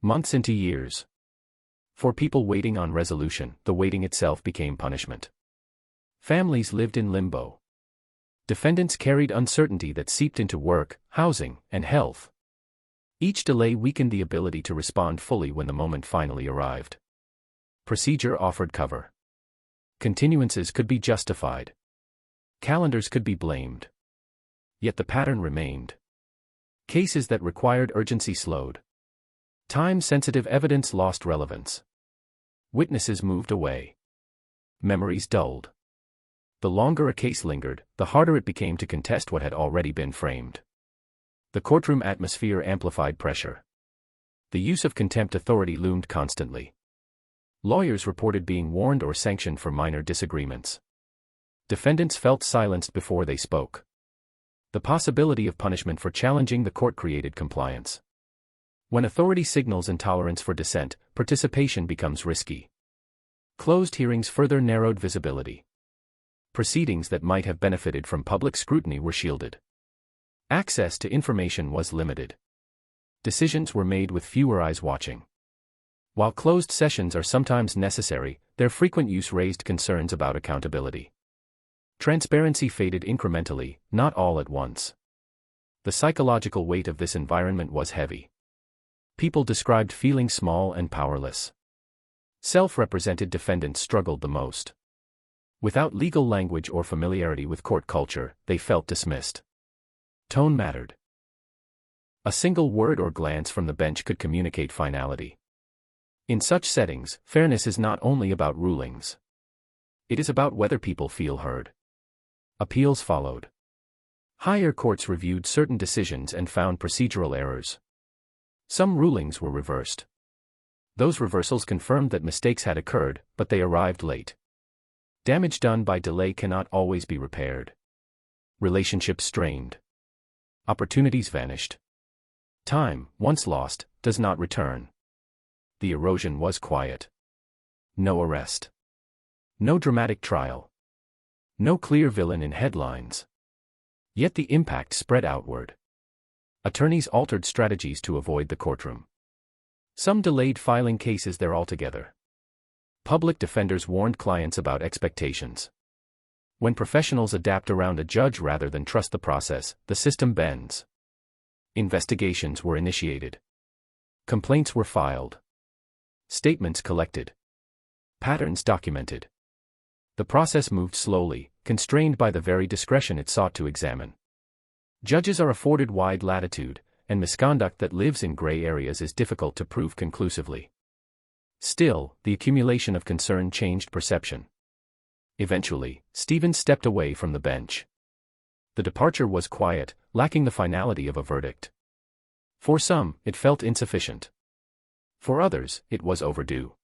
Months into years. For people waiting on resolution, the waiting itself became punishment. Families lived in limbo. Defendants carried uncertainty that seeped into work, housing, and health. Each delay weakened the ability to respond fully when the moment finally arrived. Procedure offered cover. Continuances could be justified. Calendars could be blamed. Yet the pattern remained. Cases that required urgency slowed. Time-sensitive evidence lost relevance. Witnesses moved away. Memories dulled. The longer a case lingered, the harder it became to contest what had already been framed. The courtroom atmosphere amplified pressure. The use of contempt authority loomed constantly. Lawyers reported being warned or sanctioned for minor disagreements. Defendants felt silenced before they spoke. The possibility of punishment for challenging the court created compliance. When authority signals intolerance for dissent, participation becomes risky. Closed hearings further narrowed visibility. Proceedings that might have benefited from public scrutiny were shielded. Access to information was limited. Decisions were made with fewer eyes watching. While closed sessions are sometimes necessary, their frequent use raised concerns about accountability. Transparency faded incrementally, not all at once. The psychological weight of this environment was heavy. People described feeling small and powerless. Self-represented defendants struggled the most. Without legal language or familiarity with court culture, they felt dismissed. Tone mattered. A single word or glance from the bench could communicate finality. In such settings, fairness is not only about rulings. It is about whether people feel heard. Appeals followed. Higher courts reviewed certain decisions and found procedural errors. Some rulings were reversed. Those reversals confirmed that mistakes had occurred, but they arrived late. Damage done by delay cannot always be repaired. Relationships strained. Opportunities vanished. Time, once lost, does not return. The erosion was quiet. No arrest. No dramatic trial. No clear villain in headlines. Yet the impact spread outward. Attorneys altered strategies to avoid the courtroom. Some delayed filing cases there altogether. Public defenders warned clients about expectations. When professionals adapt around a judge rather than trust the process, the system bends. Investigations were initiated. Complaints were filed. Statements collected. Patterns documented. The process moved slowly, constrained by the very discretion it sought to examine. Judges are afforded wide latitude, and misconduct that lives in gray areas is difficult to prove conclusively. Still, the accumulation of concern changed perception. Eventually, Stevens stepped away from the bench. The departure was quiet, lacking the finality of a verdict. For some, it felt insufficient. For others, it was overdue.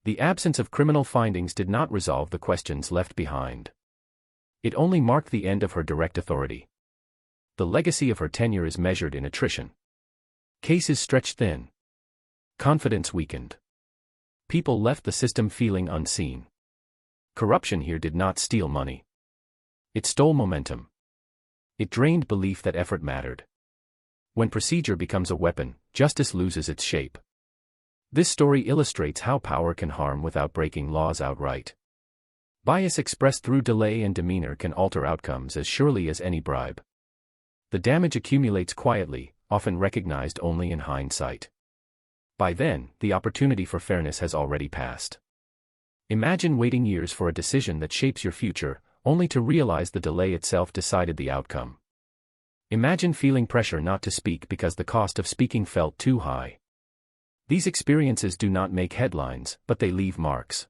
The absence of criminal findings did not resolve the questions left behind. It only marked the end of her direct authority. The legacy of her tenure is measured in attrition. Cases stretched thin. Confidence weakened. People left the system feeling unseen. Corruption here did not steal money. It stole momentum. It drained belief that effort mattered. When procedure becomes a weapon, justice loses its shape. This story illustrates how power can harm without breaking laws outright. Bias expressed through delay and demeanor can alter outcomes as surely as any bribe. The damage accumulates quietly, often recognized only in hindsight. By then, the opportunity for fairness has already passed. Imagine waiting years for a decision that shapes your future, only to realize the delay itself decided the outcome. Imagine feeling pressure not to speak because the cost of speaking felt too high. These experiences do not make headlines, but they leave marks.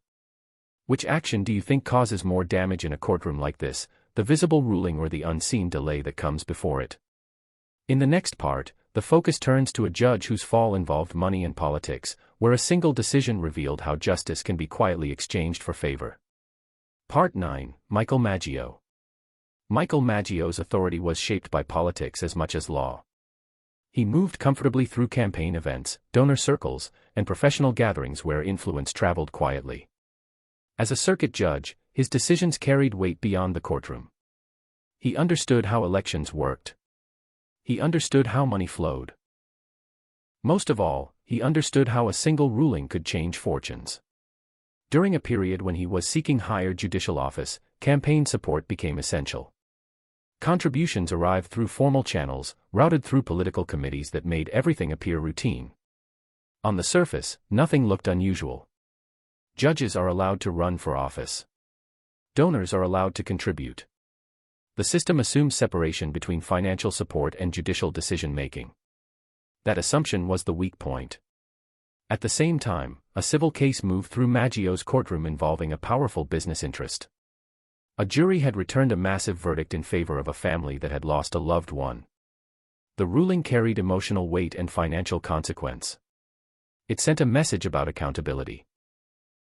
Which action do you think causes more damage in a courtroom like this, the visible ruling or the unseen delay that comes before it? In the next part, the focus turns to a judge whose fall involved money and politics, where a single decision revealed how justice can be quietly exchanged for favor. Part 9, Michael Maggio. Michael Maggio's authority was shaped by politics as much as law. He moved comfortably through campaign events, donor circles, and professional gatherings where influence traveled quietly. As a circuit judge, his decisions carried weight beyond the courtroom. He understood how elections worked. He understood how money flowed. Most of all, he understood how a single ruling could change fortunes. During a period when he was seeking higher judicial office, campaign support became essential. Contributions arrived through formal channels, routed through political committees that made everything appear routine. On the surface, nothing looked unusual. Judges are allowed to run for office. Donors are allowed to contribute. The system assumes separation between financial support and judicial decision-making. That assumption was the weak point. At the same time, a civil case moved through Maggio's courtroom involving a powerful business interest. A jury had returned a massive verdict in favor of a family that had lost a loved one. The ruling carried emotional weight and financial consequence. It sent a message about accountability.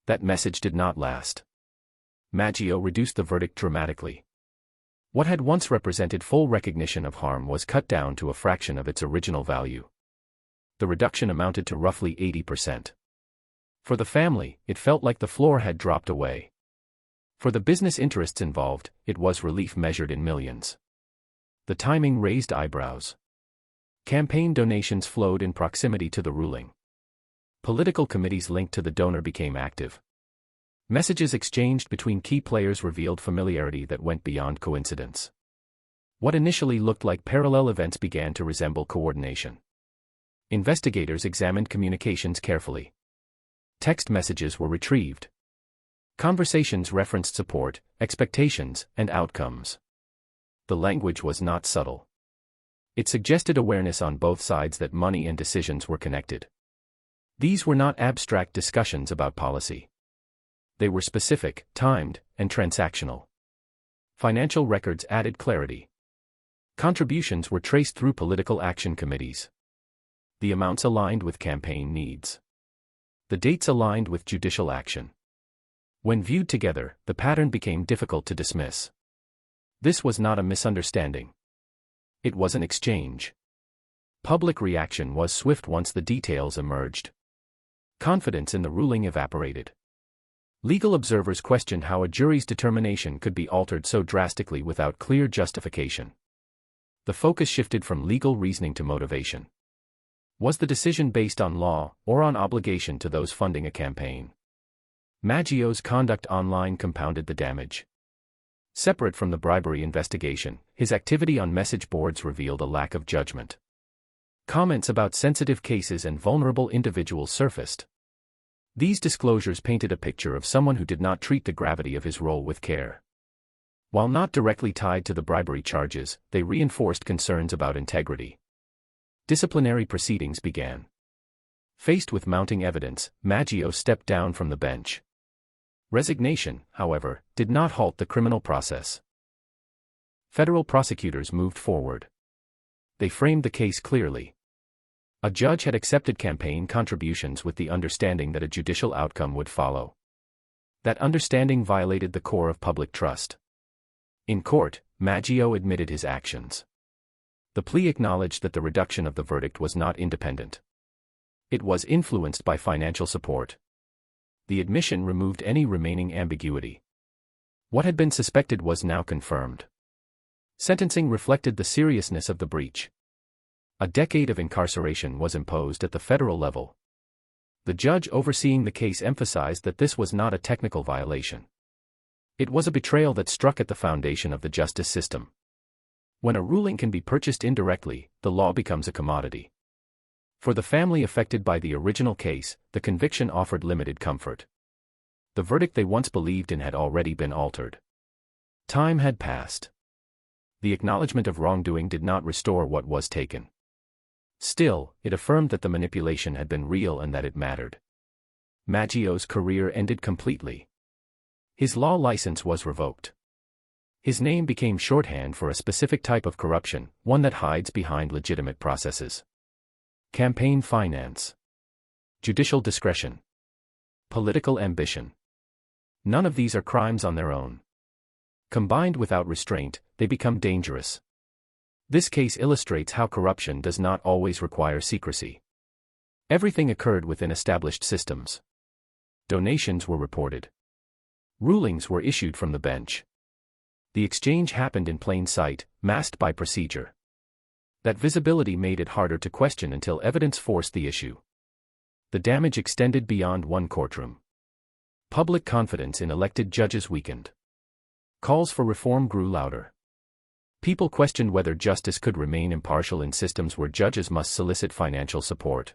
That message did not last. Maggio reduced the verdict dramatically. What had once represented full recognition of harm was cut down to a fraction of its original value. The reduction amounted to roughly 80%. For the family, it felt like the floor had dropped away. For the business interests involved, it was relief measured in millions. The timing raised eyebrows. Campaign donations flowed in proximity to the ruling. Political committees linked to the donor became active. Messages exchanged between key players revealed familiarity that went beyond coincidence. What initially looked like parallel events began to resemble coordination. Investigators examined communications carefully. Text messages were retrieved. Conversations referenced support, expectations, and outcomes. The language was not subtle. It suggested awareness on both sides that money and decisions were connected. These were not abstract discussions about policy. They were specific, timed, and transactional. Financial records added clarity. Contributions were traced through political action committees. The amounts aligned with campaign needs. The dates aligned with judicial action. When viewed together, the pattern became difficult to dismiss. This was not a misunderstanding. It was an exchange. Public reaction was swift once the details emerged. Confidence in the ruling evaporated. Legal observers questioned how a jury's determination could be altered so drastically without clear justification. The focus shifted from legal reasoning to motivation. Was the decision based on law, or on obligation to those funding a campaign? Maggio's conduct online compounded the damage. Separate from the bribery investigation, his activity on message boards revealed a lack of judgment. Comments about sensitive cases and vulnerable individuals surfaced. These disclosures painted a picture of someone who did not treat the gravity of his role with care. While not directly tied to the bribery charges, they reinforced concerns about integrity. Disciplinary proceedings began. Faced with mounting evidence, Maggio stepped down from the bench. Resignation, however, did not halt the criminal process. Federal prosecutors moved forward. They framed the case clearly. A judge had accepted campaign contributions with the understanding that a judicial outcome would follow. That understanding violated the core of public trust. In court, Maggio admitted his actions. The plea acknowledged that the reduction of the verdict was not independent. It was influenced by financial support. The admission removed any remaining ambiguity. What had been suspected was now confirmed. Sentencing reflected the seriousness of the breach. A decade of incarceration was imposed at the federal level. The judge overseeing the case emphasized that this was not a technical violation. It was a betrayal that struck at the foundation of the justice system. When a ruling can be purchased indirectly, the law becomes a commodity. For the family affected by the original case, the conviction offered limited comfort. The verdict they once believed in had already been altered. Time had passed. The acknowledgement of wrongdoing did not restore what was taken. Still, it affirmed that the manipulation had been real and that it mattered. Maggio's career ended completely. His law license was revoked. His name became shorthand for a specific type of corruption, one that hides behind legitimate processes. Campaign finance. Judicial discretion. Political ambition. None of these are crimes on their own. Combined without restraint, they become dangerous. This case illustrates how corruption does not always require secrecy. Everything occurred within established systems. Donations were reported. Rulings were issued from the bench. The exchange happened in plain sight, masked by procedure. That visibility made it harder to question until evidence forced the issue. The damage extended beyond one courtroom. Public confidence in elected judges weakened. Calls for reform grew louder. People questioned whether justice could remain impartial in systems where judges must solicit financial support.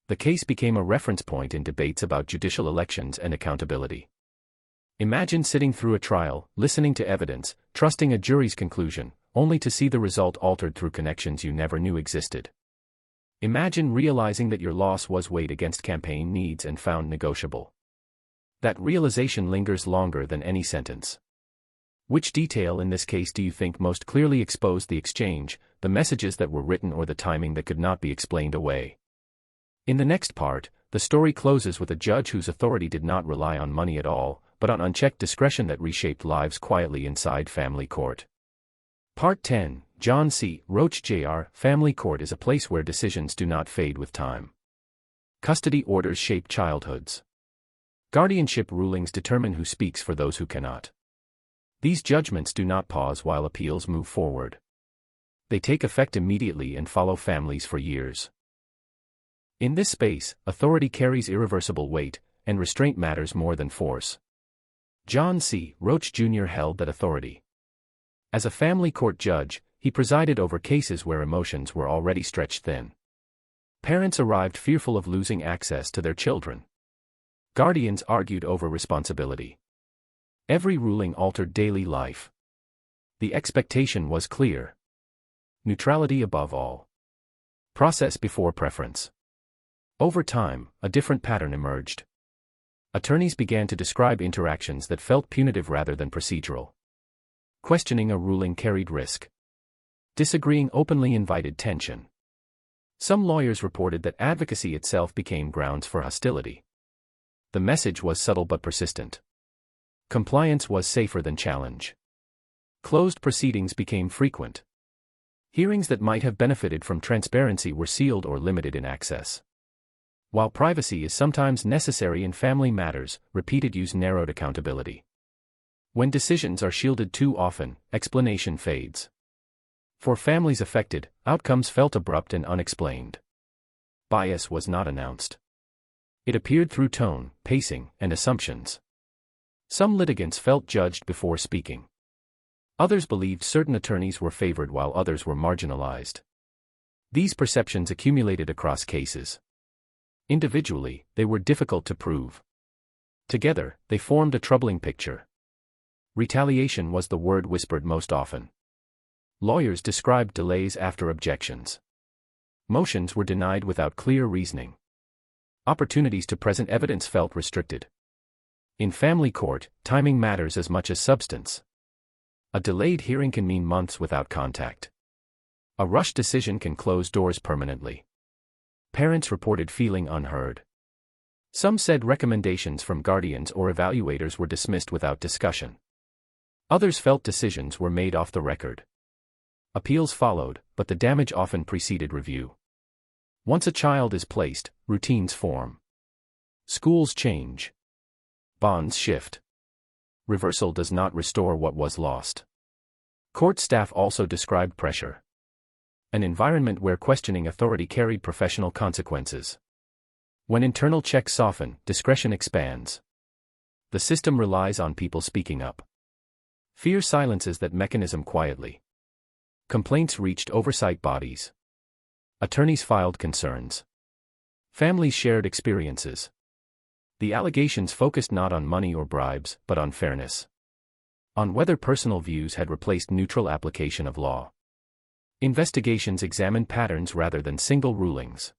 The case became a reference point in debates about judicial elections and accountability. Imagine sitting through a trial, listening to evidence, trusting a jury's conclusion, only to see the result altered through connections you never knew existed. Imagine realizing that your loss was weighed against campaign needs and found negotiable. That realization lingers longer than any sentence. Which detail in this case do you think most clearly exposed the exchange, the messages that were written or the timing that could not be explained away? In the next part, the story closes with a judge whose authority did not rely on money at all, but on unchecked discretion that reshaped lives quietly inside family court. Part 10, John C. Roach Jr. Family court is a place where decisions do not fade with time. Custody orders shape childhoods. Guardianship rulings determine who speaks for those who cannot. These judgments do not pause while appeals move forward. They take effect immediately and follow families for years. In this space, authority carries irreversible weight, and restraint matters more than force. John C. Roach Jr. held that authority. As a family court judge, he presided over cases where emotions were already stretched thin. Parents arrived fearful of losing access to their children. Guardians argued over responsibility. Every ruling altered daily life. The expectation was clear. Neutrality above all. Process before preference. Over time, a different pattern emerged. Attorneys began to describe interactions that felt punitive rather than procedural. Questioning a ruling carried risk. Disagreeing openly invited tension. Some lawyers reported that advocacy itself became grounds for hostility. The message was subtle but persistent. Compliance was safer than challenge. Closed proceedings became frequent. Hearings that might have benefited from transparency were sealed or limited in access. While privacy is sometimes necessary in family matters, repeated use narrowed accountability. When decisions are shielded too often, explanation fades. For families affected, outcomes felt abrupt and unexplained. Bias was not announced. It appeared through tone, pacing, and assumptions. Some litigants felt judged before speaking. Others believed certain attorneys were favored while others were marginalized. These perceptions accumulated across cases. Individually, they were difficult to prove. Together, they formed a troubling picture. Retaliation was the word whispered most often. Lawyers described delays after objections. Motions were denied without clear reasoning. Opportunities to present evidence felt restricted. In family court, timing matters as much as substance. A delayed hearing can mean months without contact. A rushed decision can close doors permanently. Parents reported feeling unheard. Some said recommendations from guardians or evaluators were dismissed without discussion. Others felt decisions were made off the record. Appeals followed, but the damage often preceded review. Once a child is placed, routines form. Schools change. Bonds shift. Reversal does not restore what was lost. Court staff also described pressure. An environment where questioning authority carried professional consequences. When internal checks soften, discretion expands. The system relies on people speaking up. Fear silences that mechanism quietly. Complaints reached oversight bodies. Attorneys filed concerns. Families shared experiences. The allegations focused not on money or bribes, but on fairness. On whether personal views had replaced neutral application of law. Investigations examined patterns rather than single rulings.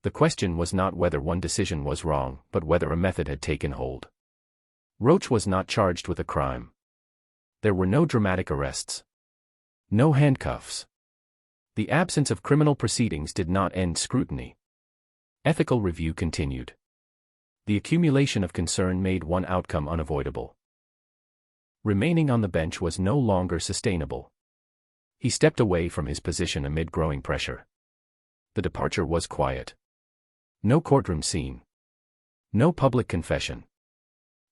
The question was not whether one decision was wrong, but whether a method had taken hold. Roach was not charged with a crime. There were no dramatic arrests. No handcuffs. The absence of criminal proceedings did not end scrutiny. Ethical review continued. The accumulation of concern made one outcome unavoidable. Remaining on the bench was no longer sustainable. He stepped away from his position amid growing pressure. The departure was quiet. No courtroom scene. No public confession.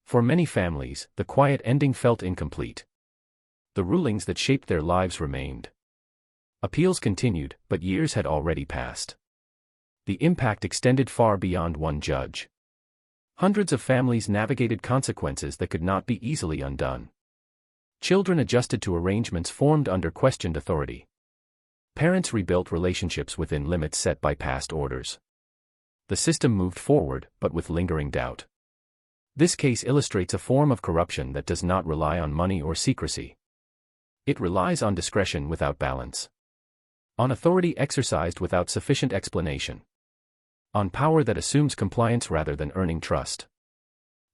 For many families, the quiet ending felt incomplete. The rulings that shaped their lives remained. Appeals continued, but years had already passed. The impact extended far beyond one judge. Hundreds of families navigated consequences that could not be easily undone. Children adjusted to arrangements formed under questioned authority. Parents rebuilt relationships within limits set by past orders. The system moved forward, but with lingering doubt. This case illustrates a form of corruption that does not rely on money or secrecy. It relies on discretion without balance. On authority exercised without sufficient explanation. On power that assumes compliance rather than earning trust.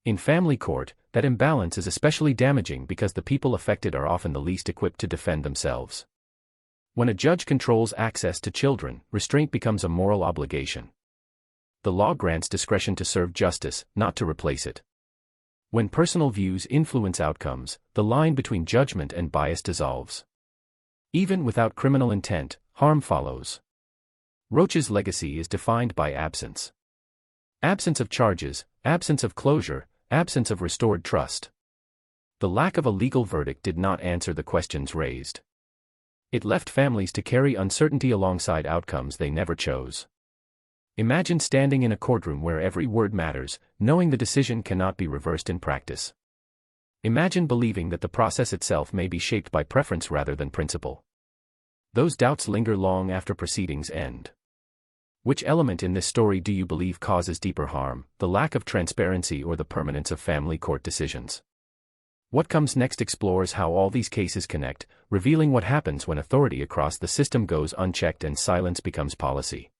In family court, that imbalance is especially damaging because the people affected are often the least equipped to defend themselves. When a judge controls access to children, restraint becomes a moral obligation. The law grants discretion to serve justice, not to replace it. When personal views influence outcomes, the line between judgment and bias dissolves. Even without criminal intent, harm follows. Roach's legacy is defined by absence. Absence of charges, absence of closure, absence of restored trust. The lack of a legal verdict did not answer the questions raised. It left families to carry uncertainty alongside outcomes they never chose. Imagine standing in a courtroom where every word matters, knowing the decision cannot be reversed in practice. Imagine believing that the process itself may be shaped by preference rather than principle. Those doubts linger long after proceedings end. Which element in this story do you believe causes deeper harm, the lack of transparency or the permanence of family court decisions? What comes next explores how all these cases connect, revealing what happens when authority across the system goes unchecked and silence becomes policy.